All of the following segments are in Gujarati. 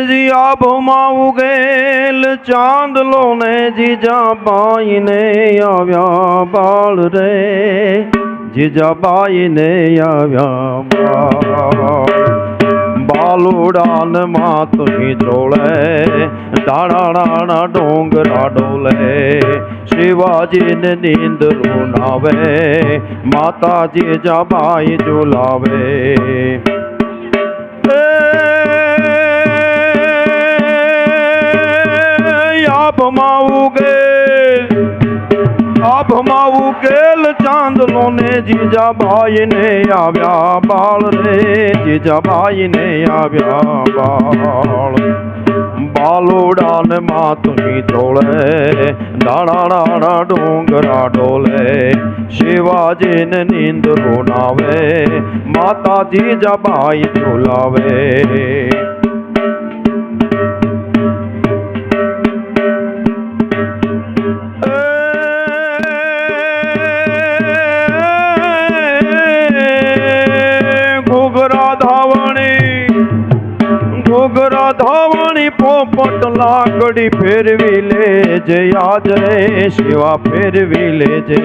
जी आभમાં ઉગેલ ચાંદલો ને જીજાબાઈ ને આવ્યા બાળ રે, જીજાબાઈ ને આવ્યા બાળ. બાલુડાન માતની ચોળે દાણા ડોંગરા ડોલે, શિવાજીને નીંદરું નાવે, માતા જીજાબાઈ ઝુલાવે. આભમાં ઉગેલ ચાંદલો ને જીજાબાઈ ને આવ્યા બાળ રે, જીજાબાઈ ને આવ્યા બાળ. બાલુડાન માતની ચોળે દાણા ડોંગરા ડોલે, શિવાજીને નીંદરું નાવે, માતા જીજાબાઈ ઝુલાવે. ઘોઘરા ધાવણી પોપટ લાકડી ફેરવી લે જે આજ રે, શિવા ફેરવી લે જે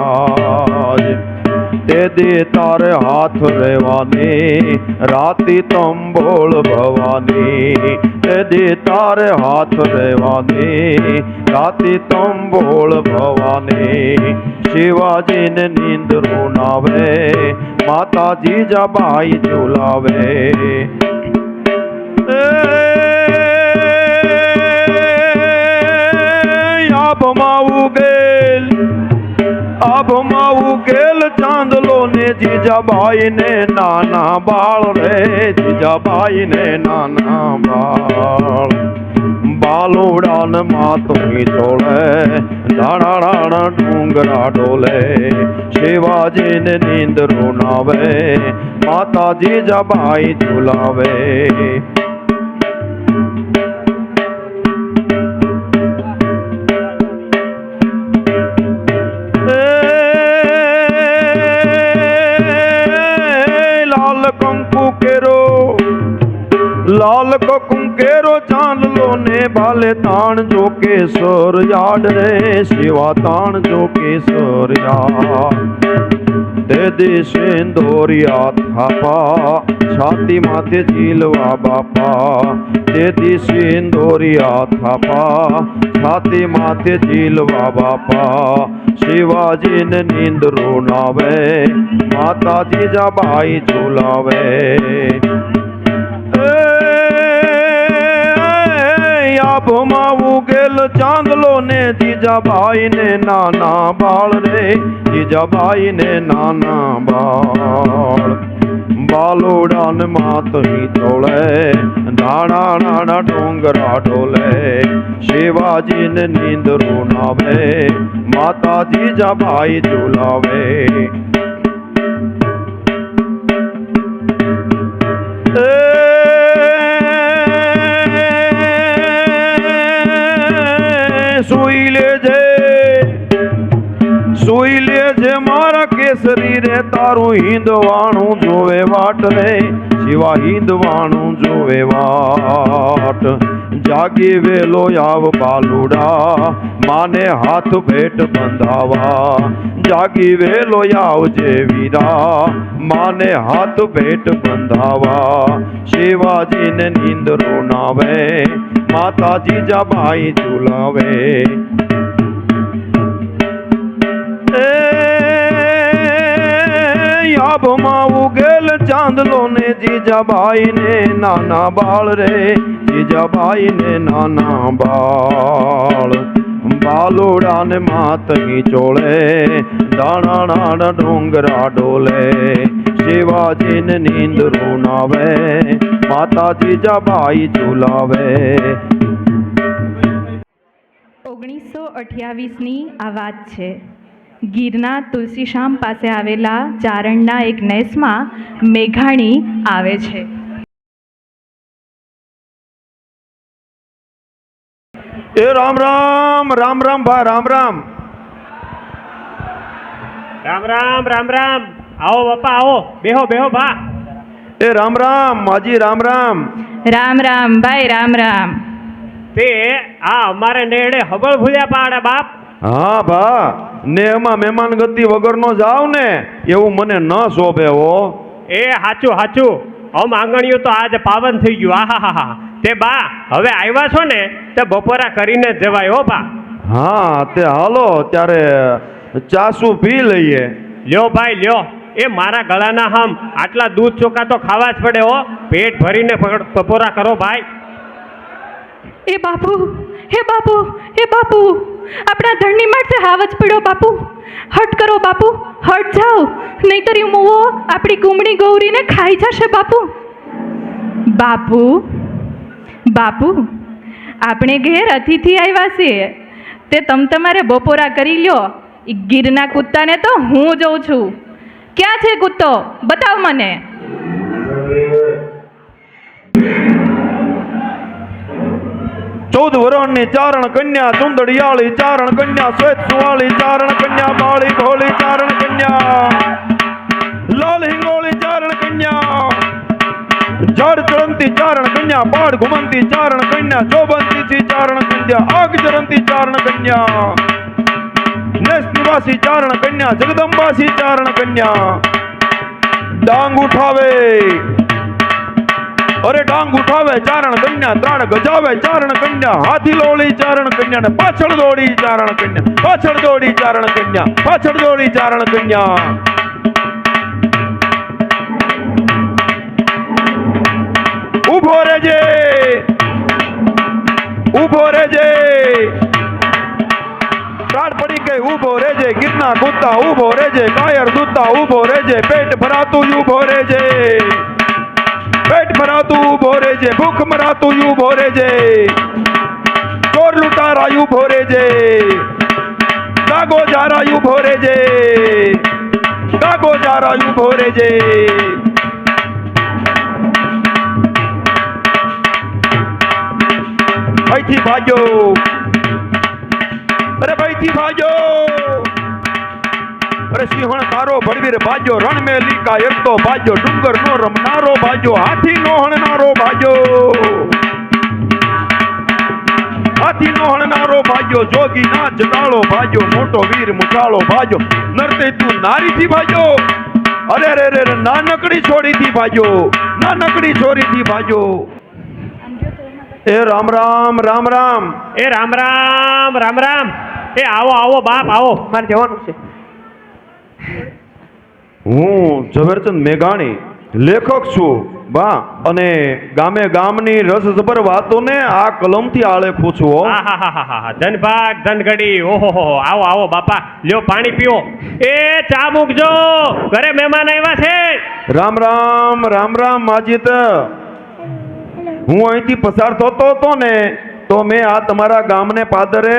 આજ. તે દે તારે હાથ રેવાની રાતી તંબોળ ભવાની, તે દે તારે હાથ રેવાની રાતી તંબોળ ભવાની. શિવાજીને નીંદરું નાવે, માતા જીજાબાઈ ઝુલાવે. આભમાં ઉગેલ ચાંદલો ને જીજાબાઈ ને નાના બાળ રે, જીજાબાઈ ને નાના બાળ. બાલુડાન માતની ચોળે દાણા ડુંગરા ડોલે, શિવાજીને નીંદરું નાવે, માતા જીજાબાઈ ઝુલાવે. લાલ કંકેરો ચાંદલો ને ભાલે તાણ જો કેસર યાદ રે, શિવા તાણ જો કેસર યાદ. તે દેશે દોરિયા થાપા છાતી માથે ઝીલવા બાપા, તે દેશે દોરિયા થાપા છાતી માથે ઝીલવા બાપા. શિવાજીને નીંદરું નાવે, માતા જીજાબાઈ ઝુલાવે. આભમાં ઉગેલ ચાંદલો ને જીજાબાઈ ને નાના બાળ રે, જીજાબાઈ ને નાના બાળ. બાલુડાન માતની ચોળે દાણા ડોંગરા ડોલે, શિવાજીને નીંદરું નાવે, માતા જીજાબાઈ ઝુલાવે. સુઈ લેજે મારા કેસરી રે, તારું હિંદવાણું જોવે વાટ રે, શિવા હિંદવાણું જોવે વાટ. જાગી વેલો આવ બાલુડા માને હાથ ભેટ બંધાવા, જાગી વેલો આવજે વીરા માને હાથ ભેટ બંધાવા. શિવાજીને નીંદરું નાવે, માતા જીજાબાઈ ઝુલાવે. આભમાં ઉગેલ ચાંદલો ને જીજાબાઈ ને નાના બાળ રે, જીજાબાઈ ને નાના બાળ. બાલુડાન માતની ચોળે દાણા ડુંગરા ડોલે, શિવાજીને નીંદરું નાવે, માતા જીજાબાઈ ઝુલાવે. 1928ની આ વાત છે. ગીરના તુલસીશ્યામ પાસે આવેલા ચારણના એક નેસમાં મેઘાણી આવે છે. એ રામ રામ રામ રામ ભા રામ રામ રામ રામ રામ રામ. આવો બાપા આવો, બેહો બેહો ભા. એ રામ રામ માજી રામ રામ. રામ રામ ભાઈ રામ રામ. તે આ અમારે નેડે હબળ ભૂલ્યા પાડે બાપ. હા ભા, ને એમાં મહેમાન ગતિ વગરનો જાવ ને એવું મને ન શોભે હો. એ હાચું હાચું, આમ આંગણિયું તો આજ પાવન થઈ ગયું. આહા. તે બા હવે આવ્યા છો ને તે બપોરા કરીને જ જવાય હો બા. હા તે હાલો ત્યારે ચાસુ પી લઈએ. લ્યો ભાઈ લ્યો. એ મારા ગળાના હમ આટલા દૂધ ચોખા તો ખાવા જ પડે હો. પેટ ભરીને બપોરા કરો ભાઈ. એ બાપુ, હે બાપુ, હે બાપુ, આપણા ધણની માટે હાવજ પડ્યો બાપુ. હટ કરો બાપુ, હટ જાઓ, નહીતર એ મુવો આપણી કુમળી ગૌરીને ખાઈ જશે બાપુ. બાપુ, બાપુ, આપણે ઘેર અતિથિ આવ્યા છીએ, તે તમારે બપોરા કરી લ્યો. એ ગીરના કૂતાને તો હું જોઉં છું. ક્યાં છે કૂતો? બતાવ મને. ચૌદ વરણની ચારણ કન્યા, ચુંદડિયાળી ચારણ કન્યા, શ્વેત સુવાળી ચારણ કન્યા, બાળી ભોળી ચારણ કન્યા, લાલ હિંગોળી ચારણ કન્યા, જળ ચરંતી ચારણ કન્યા, બાળ ઘુમંતી ચારણ કન્યા, ચોબંતી ચારણ કન્યા, આગ ચરંતી ચારણ કન્યા, નેસ નિવાસી ચારણ કન્યા, જગદંબાસી ચારણ કન્યા, ડાંગ ઉઠાવે, અરે ડાંગ ઉઠાવે ચારણ કન્યા, ત્રાણ ગજાવે ચારણ કન્યા, હાથી લોળી ચારણ કન્યા, ને પાછળ દોડી ચારણ કન્યા, પાછળ દોડી ચારણ કન્યા, પાછળ દોડી ચારણ કન્યા. ઉભો રેજે, ઉભો રેજે, ત્રાણ પડી ગઈ ઉભો રેજે, ગિરના કૂદતા ઉભો રેજે, કાયર દૂધતા ઉભો રેજે, પેટ ભરાતું ઉભો રેજે, પેટ ભરાતું ઉભો રેજે, ભૂખ મરાતું ઉભો રેજે, ચોર લૂંટારા ઉભો રેજે, ગાગો જારા ઉભો રેજે, ગાગો જારા ઉભો રેજે. ભાઈથી ભાજો, અરે ભાઈથી ભાજો, અરે સિંહણ તારો ભડવીર ભાજો, રણ મે લીકા એક તો ભાજો, ડુંગર નો રમનારો ભાજો, હાથી નો હણનારો ભાજો, હાથી નો હણનારો ભાજો, જોગી ના જટાળો ભાજો, મોટો વીર મુઠાળો ભાજો, નરતે તું નારી થી ભાજો, અરે રે રે નાનકડી છોડી થી ભાજો, નાનકડી છોરી થી ભાજો. એ રામ રામ રામ રામ. એ રામ રામ રામ રામ. એ આવો આવો બાપ આવો, મારે જવાનું છે. હું ઝવેરચંદ મેઘાણી લેખક છું બા, અને ગામે ગામની રસજબર વાતોને આ કલમથી આલેખું છું હો. આહાહાહા, ધનભાગ ધનગડી. ઓહો, આવો આવો બાપા, લ્યો પાણી પીઓ. એ ચા મૂકજો, ઘરે મહેમાન આવ્યા છે. રામ રામ રામ રામ માજીત. હું અહીંથી પસાર થતો હતો ને તો મેં આ તમારા ગામને પાદરે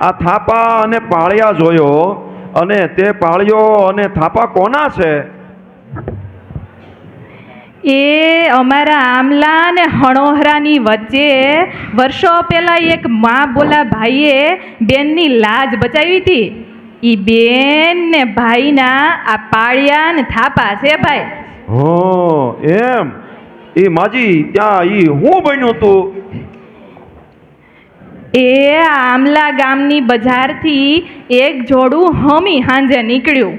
આ થાપા અને પાળિયા જોયો, અને તે પાળિયો અને થાપા કોના છે? એ અમારા આમલા ને હણોહરાની વચ્ચે વર્ષો પહેલા એક માં બોલા ભાઈએ બેનની લાજ બચાવી હતી. ઈ બેન ને ભાઈના આ પાળિયા ને થાપા છે ભાઈ. હો એમ. એ માજી ત્યાં ઈ હું બન્યું તું? એ આમલા ગામની બજારથી એક જોડું હમી હાંજે નીકળ્યું.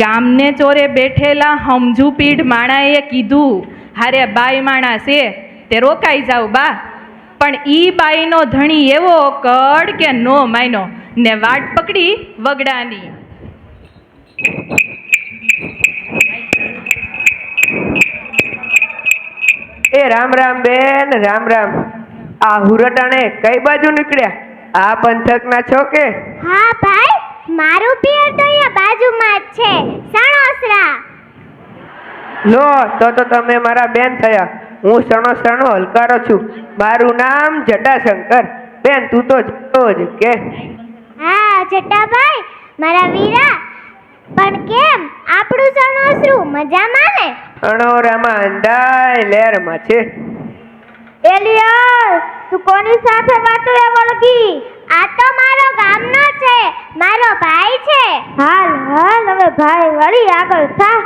ગામને ચોરે બેઠેલા હમજુ પીઢ માણાએ કીધું, હારે બાઈ માણા છે તે રોકાઈ જાવ બા. પણ ઈ બાઈનો ધણી એવો કડ કે નો માયનો ને વાટ પકડી વગડાની. એ રામ રામ બેન, રામ રામ. આ હુરટાણે કઈ બાજુ નીકળ્યા? આ પંથકના છો કે? હા ભાઈ, મારું પિયર તો અહીંયા બાજુમાં જ છે, સણોસરા. લો તો તમે મારા બેન થયા. હું સણોસરાનો હલકારો છું. મારું નામ જટાશંકર. બેન તું તો જતો જ કે? હા જટાભાઈ, મારા વીરા. પણ કેમ આપણું સણોસરું મજામાં ને? અણોરામાં અંધાય લહેરમાં છે. એલિયર, તું કોની સાથે વાતો એ વળગી? આ તો મારો ગામનો છે, મારો ભાઈ છે. હાલ હાલ, હવે ભાઈ વળી આગળ થા.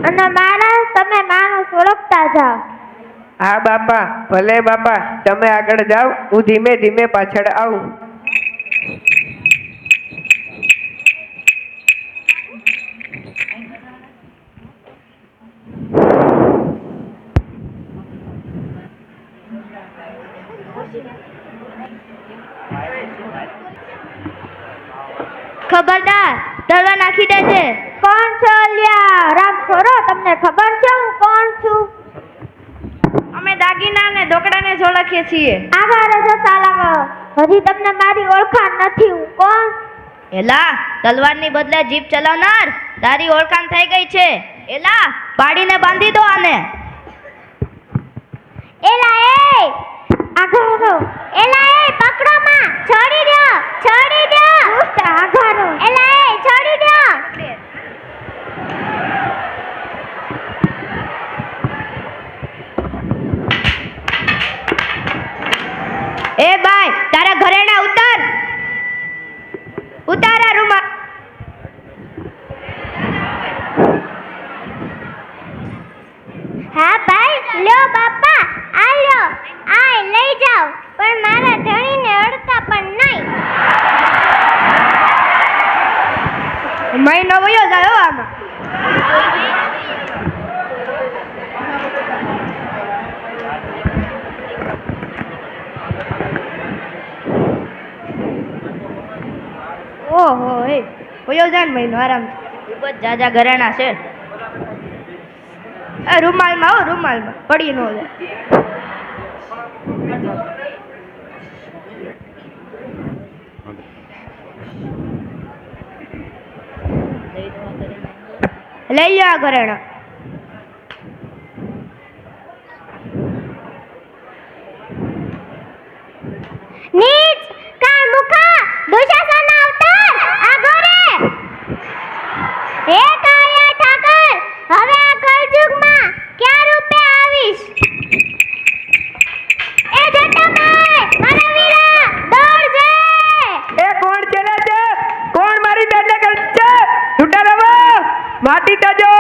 અને માણસ તમે માણસ ઓળખતા જાઓ. હા બાપા, ભલે બાપા, તમે આગળ જાઓ, હું ધીમે ધીમે પાછળ આવું. ખબરદાર, દળવા નાખી દેજે. કોણ છો લ્યા? રામ ખોરો, તમને ખબર છે હું કોણ છું? અમે દાગીના અને ઢોકળાને જ ઓળખીએ છીએ. આગળ રહેજો સાલામાં. હજી તમને મારી ઓળખાણ નથી. હું કોણ? એલા તલવારની બદલે જીપ ચલાવનાર, તારી ઓળખાણ થઈ ગઈ છે. એલા પાડીને બાંધી દો આને. એલા એ આગળ રહો. એલા એ પકડો માં. છોડી દો, છોડી દો. આગળ રહો. એલા એ છોડી દો. એ બાય, તારા ઘરેણા ઉતાર. ઉતારા રૂમા. હા ભાઈ, લ્યો બાપા, આ લ્યો. આ લઈ જાઓ, પણ મારા ધણીને અડતા પણ નહીં. મહિનો વયો જાય હો આમાં. ઓહો એ વયો જાય ને મહિનો આરામ. ખૂબ જ જાજા ઘરેણા છે. રૂમાલમાં હો, રૂમાલમાં પડી ન જાય. લઈ લો આ ઘરેણા. નીચ કાળ મુખા, દુશાસન અવતાર, આ ઘરે. હે કાળિયા ઠાકર, હવે આ કળયુગમાં ક્યાં રૂપે આવીશ? એ જટાભાઈ, મારા વીરા, દોડજે. એ કોણ ચલે છે? કોણ મારી બેટને કરે છે? છૂટા રહો, માટી તજો.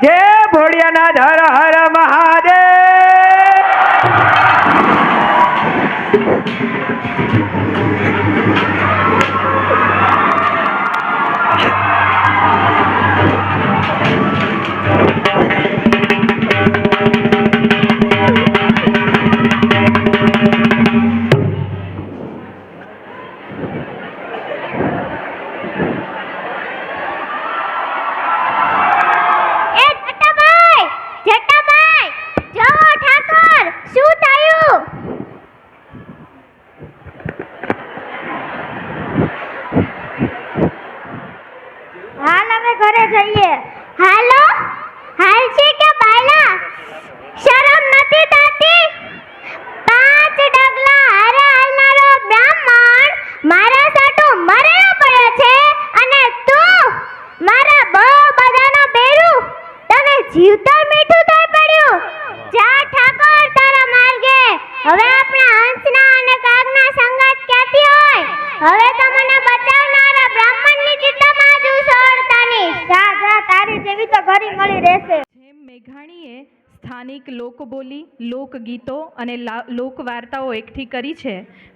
જય ભોળિયાનાથ, હર હર મહાદેવ. એ જટાભાઈ, જટાભાઈ, જોવો ઠાકર, શું થયું? હાલ હવે ઘરે જઈએ. હાલો, હાલ છે કે બાયલા? શરમ નથી થતી? 5 ડગલા હારે હાલનારો બ્રાહ્મણ મારા સાટુ મરેલો પડ્યો છે, અને તું મારા બહુ બધાનો બેરું, તને જીવતર મીઠું થઈ પડ્યું. જા ઠાકોર તારા માર્ગે. હવે આપણા હંસના અને કાગના સંગાત ક્યાંથી હોય? હવે તો મને બચાવનારા બ્રાહ્મણની ચિત્તામાં જ ઉસળતા નહીં. જા જા, તારી જેવી તો ઘરી મળી રહેશે. જેમ મેઘાણીએ સ્થાનિક લોકબોલી, લોકગીતો અને લોકવાર્તાઓ એકઠી કરી છે,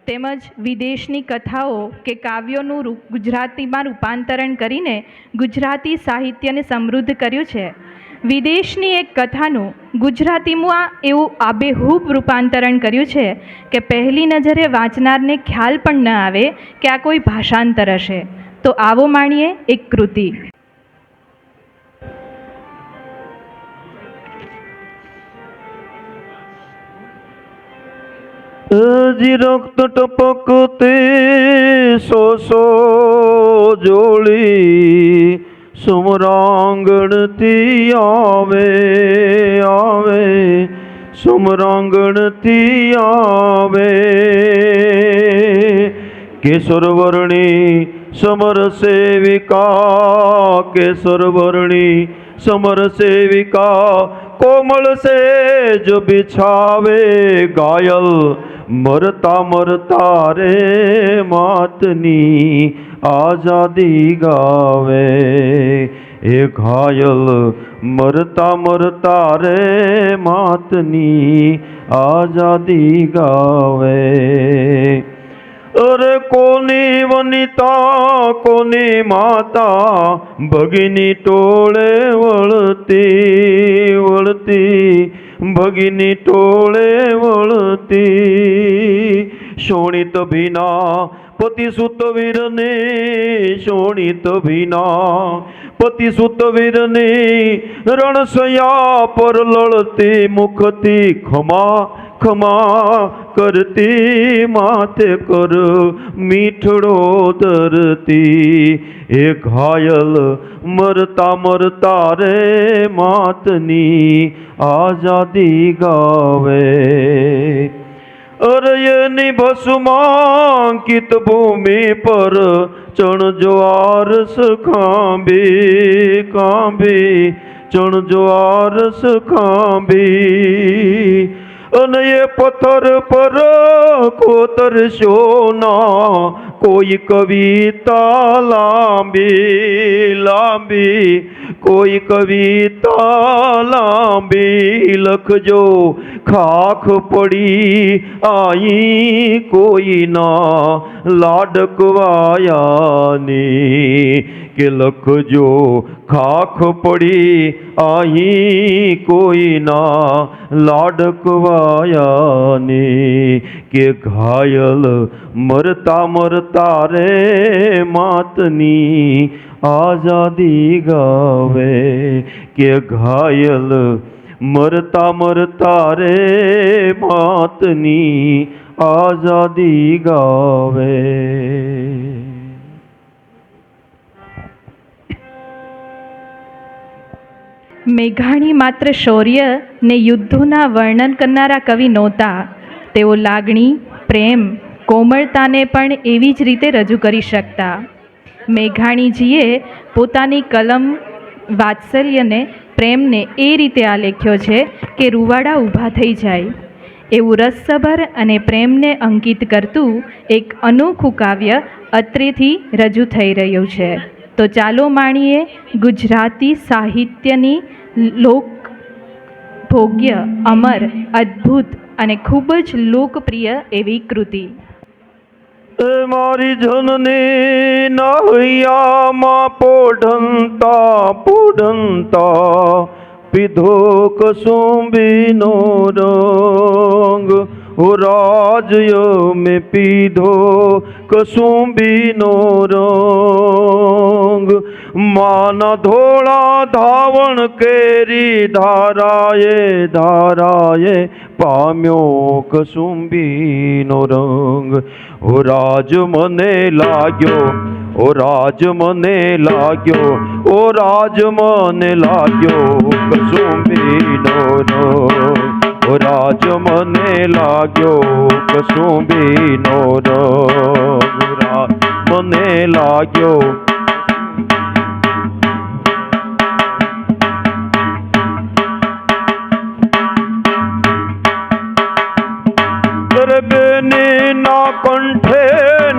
તેમજ વિદેશની કથાઓ કે કાવ્યોનું ગુજરાતીમાં રૂપાંતરણ કરીને ગુજરાતી સાહિત્યને સમૃદ્ધ કર્યું છે. વિદેશની એક કથાનું ગુજરાતીમાં એવું આબેહૂબ રૂપાંતરણ કર્યું છે કે પહેલી નજરે વાંચનારને ખ્યાલ પણ ન આવે કે આ કોઈ ભાષાંતર હશે. તો આવો માણીએ એક કૃતિ. જી રક્ત ટપકતે સોસો જોડી સુમરાંગણથી આવે આવે સુમરાંગણથી આવે કેસરવર્ણી સમર સેવિકા કેસરવર્ણી સમર સેવિકા કોમળ સેજ બિછાવે ઘાયલ મરતા મરતા રે માતની આઝાદી ગાવે એ ઘાયલ મરતા મરતા રે માતની આઝાદી ગાવે. અરે કોની વનિતા કોની માતા ભગીની ટોળે વળતી વળતી ભગીની ટોળે વળતી. શોણિત ભીના પતિ સુત વીરને શોણિત ભીના પતિ સુત વીરને રણસયા પર લડતી મુખથી ખમા ખમા કરતી માથે કર મીઠડો ધરતી. એ ઘાયલ મરતા મરતા રે માતની આઝાદી ગાવે. અરયની ભસ્માંકિત ભૂમિ પર ચણ જ્વારસ ખાંભી ખાંભી ચણ જ્વારસ ખાંભી. અને એ પથ્થર પર કોતરશો ના કોઈ કવિતા લાંબી લાંબી કોઈ કવિતા લાંબી લખજો ખાખ પડી આઈ કોઈના લાડકવાયાની. કે લખજો ખાખ પડી આઈ કોઈના લાડકવાયાની. કે ઘાયલ મરતા મરતા રે માતની આઝાદી ગાવે. કે ઘાયલ મરતા મરતા રે માતની આઝાદી ગાવે. મેઘાણી માત્ર શૌર્ય ને યુદ્ધોના વર્ણન કરનારા કવિ નહોતા. તેઓ લાગણી, પ્રેમ, કોમળતાને પણ એવી જ રીતે રજૂ કરી શકતા. મેઘાણીજીએ પોતાની કલમ વાત્સલ્યને, પ્રેમને એ રીતે આલેખ્યો છે કે રૂવાડા ઊભા થઈ જાય. એવું રસસભર અને પ્રેમને અંકિત કરતું એક અનોખું કાવ્ય અત્રેથી રજૂ થઈ રહ્યું છે. તો ચાલો માણીએ ગુજરાતી સાહિત્યની લોકભોગ્ય, અમર, અદ્ભુત અને ખૂબ જ લોકપ્રિય એવી કૃતિ. એ મારી જનની નહૈયામાં પોઢંતા પોઢંતા પીધો કસુંબીનો રંગ. ઓ રાજ્ય મેં પીધો કસુંબીનો રંગ. માના ધોળા ધાવણ કેરી ધારાએ ધારાએ પામ્યો કસુંબીનો રંગ. ઓ રાજ મને લાગ્યો ઓ રાજ મને લાગ્યો ઓ રાજ મને લાગ્યો કસુંબીનો રંગ. ઓ રાજ મને લાગ્યો કસુંબીનો રંગ. રાજ મને લાગ્યો બેનીના કંઠે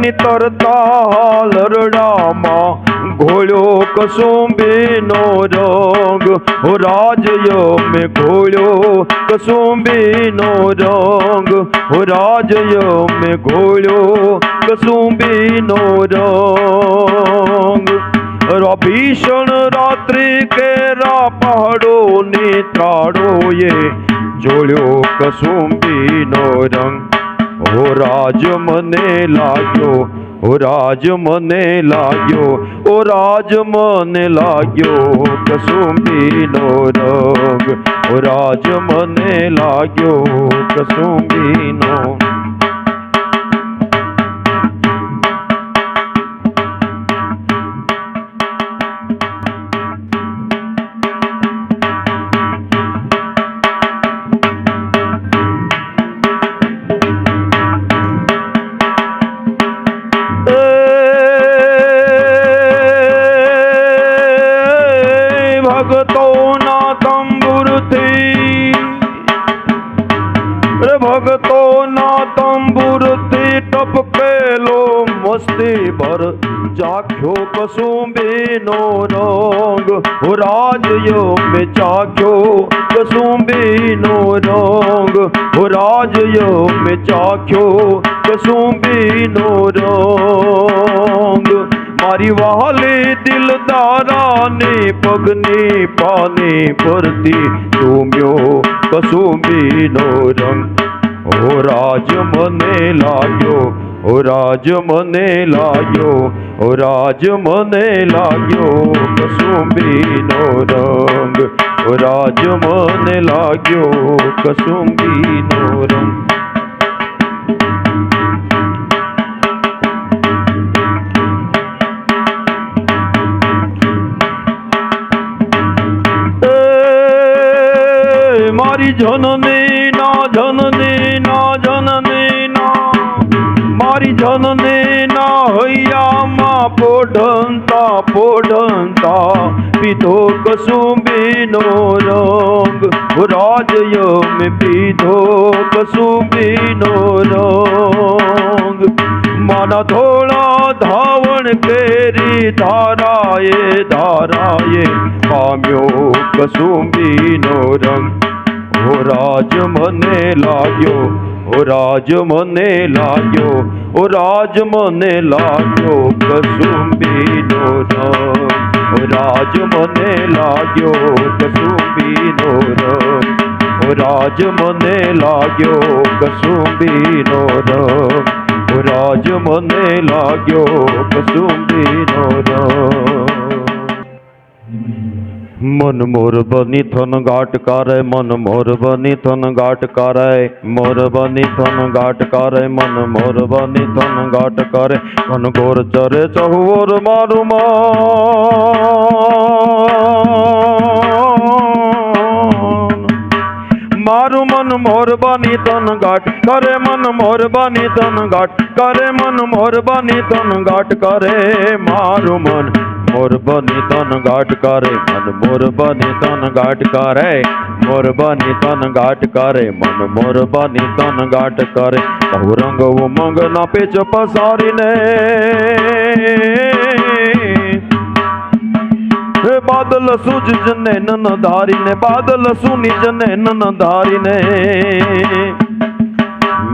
નિતરતા લરડામાં ઘોળ્યો કસુંબીનો રંગ. ઓ રાજ્ય મેં ઘોળ્યો કસુંબીનો રંગ. ઓ રાજ્ય મેં ઘોળ્યો કસુંબીનો રંગ. ભીષણ રાત્રિ કેરા પહાડો ની ત્રાડોએ જોડ્યો કસુંબીનો રંગ. ઓ રાજ મને લાગ્યો ઓ રાજ મને લાગ્યો ઓ રાજ મને લાગ્યો કસુંબીનો રંગ. ઓ રાજ મને લાગ્યો કસુંબીનો. ભગતોના તંબુરથી ભગતોના તંબુરથી ટપકેલો મસ્તી ભર જાખ્યો કસુંબીનો રંગ. हो राजयो में चाख्यो कसुंबीनो रंग हो राजयो में चाख्यो कसुंबीनो रंग मारी वाली दिलदारा ने पगनी पाने परती चूम्यो कसुंबीनो रंग ओ राज मने लाग्यो ओ राज मने लाग्यो ओ राज मने लाग्यो कसुंबीनो रंग ओ राज मने लाग्यो कसुंबीनो रंग मारी जननी ना जननी ना जननी ना मारी जननी ना हैया मां पोढंता पोढंता पीधो कसुंबीनो रंग राजयो में पीधो कसुंबीनो रंग माना धोला धावण केरी धाराए धाराए पाम्यो कसुंबीनो रंग ओ राज मने लाग्यो ओ राज मने लाग्यो ओ राज मने लाग्यो कसुंबीनो रंग ओ राज मने लाग्यो कसुंबीनो रंग ओ राज मने लाग्यो कसुंबीनो रंग ओ राज मने लाग्यो कसुंबीनो रंग मन मोर बनी थन घाट कारे मन मोर बनी थन घाट कारे मोर बनी थन घाट कारे मन मोर बनी थन घाट कारे मन गोर चरे चहुर मारू मारू मन मोर बनी तन घाट करे मन मोर बनी तन घाट करे मन मोर बनी तन घाट करे मारू मन मोर बनी तन घाट करे मन मोर बनी तन घाट करे मोर बनी तन घाट करे मन मोर बनी तन घाट करे बहु रंग उमंग ना पेच पसारी ने बादल सूझ जने नन धारी ने बादल सुनी जने नन धारी ने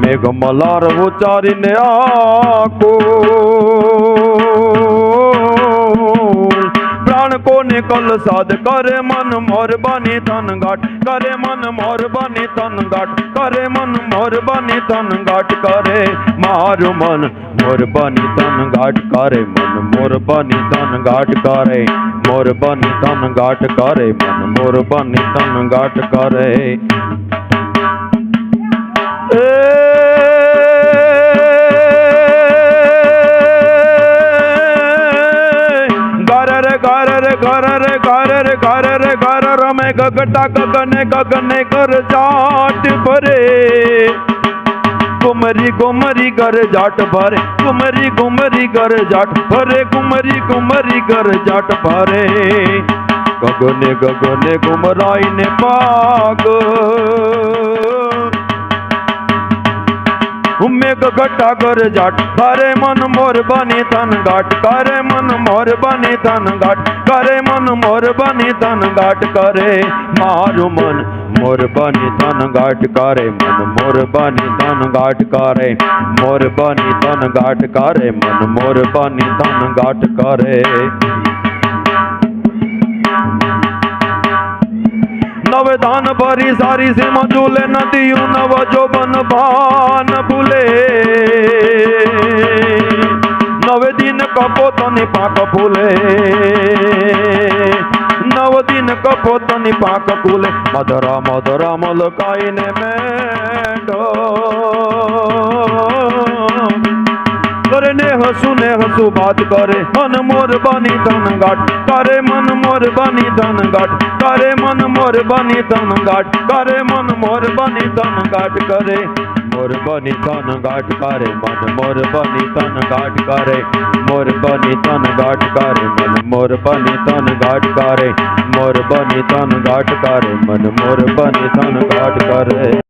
मेघ मलार उचारी ने आको प्राण को निकल साध करे मन मोर बनी तन घाट करे मन मोर बनी तन घाट करे मन मोर बनी तन घाट करे मारू मन मोर बनी तन घाट करे मन मोर बनी तन घाट करे मोर बनी तन घाट करे मन मोर बनी तन घाट करे घर में गगटा गगने गगने कर जाट भरे कुमरी कुमरी कर जाट भरे कुमरी कुमरी कर जाट भरे कुमरी कुमरी कर जाट भरे गगने गगने कुमराई ने पाग मेघ घटा कर जाट करे मन मोर बनी तन घाट करे मन मोर बनी तन घाट करे मन मोर बनी तन घाट करे मारू मन मोर बनी तन घाट करे मन मोर बनी तन घाट करे मोर बनी तन घाट करे मन मोर बनी तन घाट करे नव दान भरी सारी से मजूले नदियों नव जोबन भान भूले नवे दिन कपोतनी पाक फूले नव दिन कपोतनी पाक फूले मधुरा मधुरा मलकाई ने मेंढो करे ने हसू बात करे मन मोर बनी तन घाट करे मन मोर बनी तन घाट करे मन मोर बनी तन घाट करे मन मोर बनी तन घाट करे मोर बनी तन घाट करे मन मोर बनी तन घाट करे मोर बनी तन घाट करे मन मोर बनी तन घाट करे मोर बनी तन घाट करे मन मोर बनी तन घाट करे।